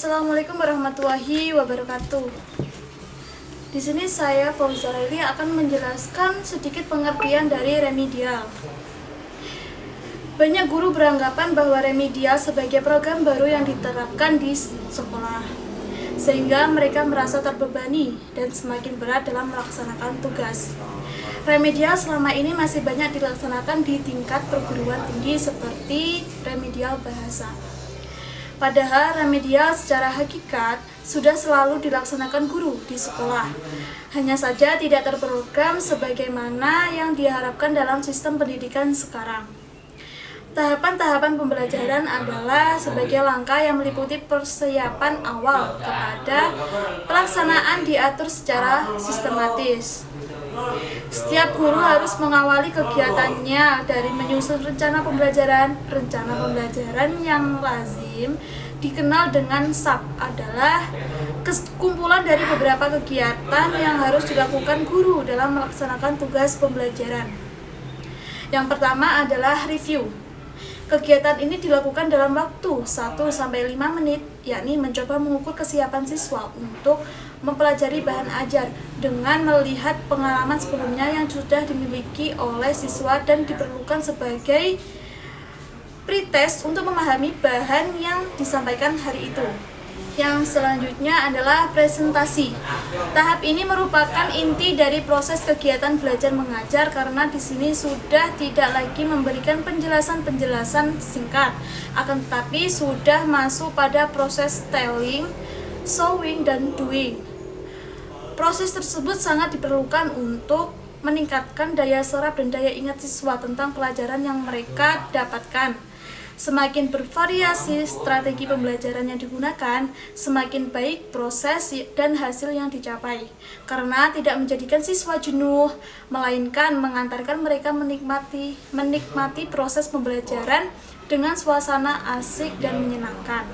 Assalamualaikum warahmatullahi wabarakatuh. Di sini saya Fauzia Laili akan menjelaskan sedikit pengertian dari remedial. Banyak guru beranggapan bahwa remedial sebagai program baru yang diterapkan di sekolah, sehingga mereka merasa terbebani dan semakin berat dalam melaksanakan tugas. Remedial selama ini masih banyak dilaksanakan di tingkat perguruan tinggi seperti remedial bahasa. Padahal remedial secara hakikat sudah selalu dilaksanakan guru di sekolah. Hanya saja tidak terprogram sebagaimana yang diharapkan dalam sistem pendidikan sekarang. Tahapan-tahapan pembelajaran adalah sebagai langkah yang meliputi persiapan awal kepada pelaksanaan diatur secara sistematis. Setiap guru harus mengawali kegiatannya dari menyusun rencana pembelajaran. Rencana pembelajaran yang lazim dikenal dengan SAP adalah kumpulan dari beberapa kegiatan yang harus dilakukan guru dalam melaksanakan tugas pembelajaran. Yang pertama adalah review. Kegiatan ini dilakukan dalam waktu 1-5 menit, yakni mencoba mengukur kesiapan siswa untuk mempelajari bahan ajar dengan melihat pengalaman sebelumnya yang sudah dimiliki oleh siswa dan diperlukan sebagai pretest untuk memahami bahan yang disampaikan hari itu. Yang selanjutnya adalah presentasi. Tahap ini merupakan inti dari proses kegiatan belajar mengajar karena di sini sudah tidak lagi memberikan penjelasan-penjelasan singkat, akan tetapi sudah masuk pada proses telling, showing, dan doing. Proses tersebut sangat diperlukan untuk meningkatkan daya serap dan daya ingat siswa tentang pelajaran yang mereka dapatkan. Semakin bervariasi strategi pembelajaran yang digunakan, semakin baik proses dan hasil yang dicapai. Karena tidak menjadikan siswa jenuh, melainkan mengantarkan mereka menikmati proses pembelajaran dengan suasana asik dan menyenangkan.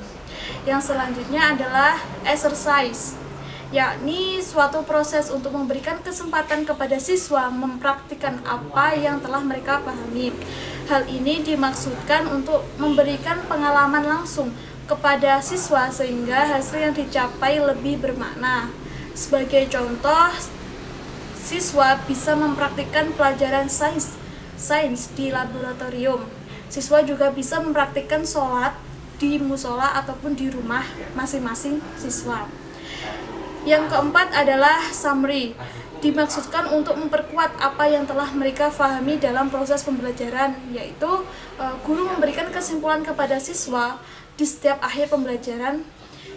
Yang selanjutnya adalah exercise, yakni suatu proses untuk memberikan kesempatan kepada siswa mempraktikkan apa yang telah mereka pahami. Hal ini dimaksudkan untuk memberikan pengalaman langsung kepada siswa sehingga hasil yang dicapai lebih bermakna. Sebagai contoh, siswa bisa mempraktikkan pelajaran sains di laboratorium. Siswa juga bisa mempraktikkan sholat di musola ataupun di rumah masing-masing siswa. Yang keempat adalah summary, dimaksudkan untuk memperkuat apa yang telah mereka pahami dalam proses pembelajaran, yaitu guru memberikan kesimpulan kepada siswa di setiap akhir pembelajaran.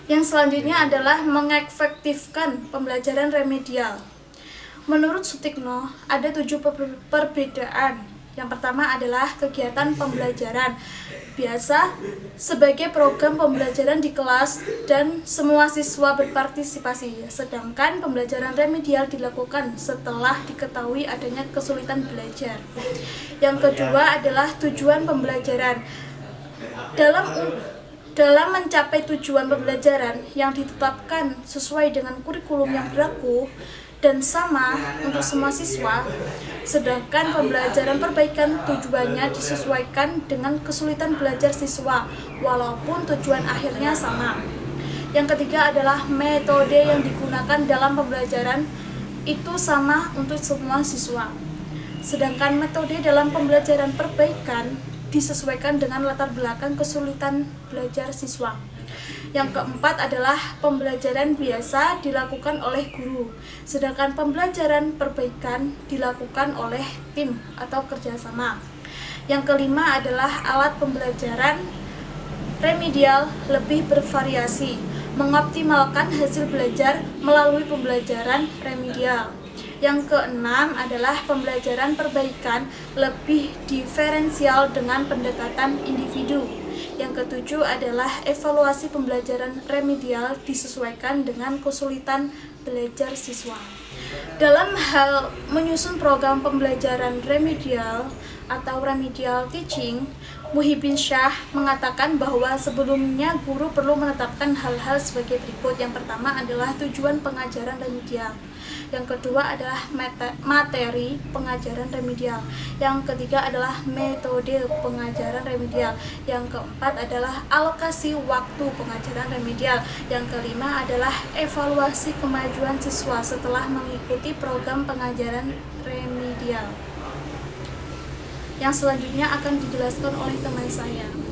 Yang selanjutnya adalah mengefektifkan pembelajaran remedial. Menurut Sutikno, ada 7 perbedaan. Yang pertama adalah kegiatan pembelajaran biasa sebagai program pembelajaran di kelas dan semua siswa berpartisipasi, sedangkan pembelajaran remedial dilakukan setelah diketahui adanya kesulitan belajar. Yang kedua adalah tujuan pembelajaran. Dalam mencapai tujuan pembelajaran yang ditetapkan sesuai dengan kurikulum yang berlaku dan sama untuk semua siswa, sedangkan pembelajaran perbaikan tujuannya disesuaikan dengan kesulitan belajar siswa walaupun tujuan akhirnya sama. Yang ketiga adalah metode yang digunakan dalam pembelajaran itu sama untuk semua siswa, sedangkan metode dalam pembelajaran perbaikan disesuaikan dengan latar belakang kesulitan belajar siswa. Yang keempat adalah pembelajaran biasa dilakukan oleh guru, sedangkan pembelajaran perbaikan dilakukan oleh tim atau kerjasama. Yang kelima adalah alat pembelajaran remedial lebih bervariasi, mengoptimalkan hasil belajar melalui pembelajaran remedial. Yang keenam adalah pembelajaran perbaikan lebih diferensial dengan pendekatan individu. Yang ketujuh adalah evaluasi pembelajaran remedial disesuaikan dengan kesulitan belajar siswa. Dalam hal menyusun program pembelajaran remedial, atau remedial teaching, Muhyiddin Syah mengatakan bahwa sebelumnya guru perlu menetapkan hal-hal sebagai berikut. Yang pertama adalah tujuan pengajaran remedial. Yang kedua adalah materi pengajaran remedial. Yang ketiga adalah metode pengajaran remedial. Yang keempat adalah alokasi waktu pengajaran remedial. Yang kelima adalah evaluasi kemajuan siswa setelah mengikuti program pengajaran remedial. Yang selanjutnya akan dijelaskan oleh teman saya.